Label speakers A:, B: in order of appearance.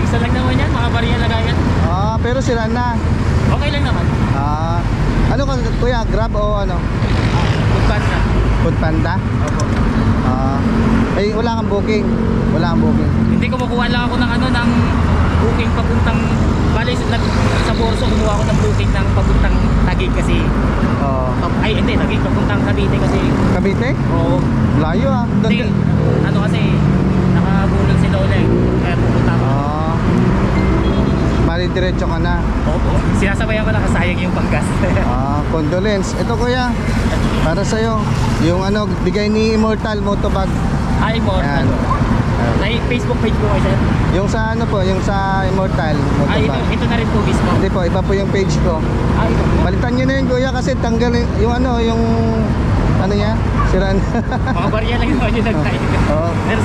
A: Isa lang naman yan, mga barya lagayan.
B: Ah, pero sira na.
A: Okay lang naman.
B: Ah, ano ka kuya, Grab o ano?
A: Good na.
B: Food Panda?
A: Opo.
B: Ah, wala kang booking. Wala kang booking.
A: Hindi, kumukuha lang ako ng ano, ng booking papuntang, bali sa Borso kumuha ako ng booking ng papuntang Taguig kasi,
B: Oo.
A: ay hindi, Taguig, papuntang Cavite kasi,
B: Cavite?
A: oo.
B: Layo ah.
A: Hindi, ano kasi, nakabulong si Lola eh, kaya pupunta ako.
B: Ah. Mali diretso ka na.
A: Opo, sinasabayan ko lang kasayang yung panggas.
B: Ah, condolence. Ito kuya, para sa'yo. Yung ano, bigay ni Immortal Motobag.
A: Hi, mo.
B: Ayan.
A: May Facebook page po kayo, sir?
B: Yung sa ano po, yung sa Immortal
A: Ay,
B: Motobag.
A: ito na rin po mismo.
B: Hindi po, iba po yung page ko.
A: Ay, ito po.
B: Palitan nyo na yun kuya kasi tanggal yung ano, yung ano niya, siraan.
A: Mga barya lang naman yung nagtayo.
B: Oo.
A: Pero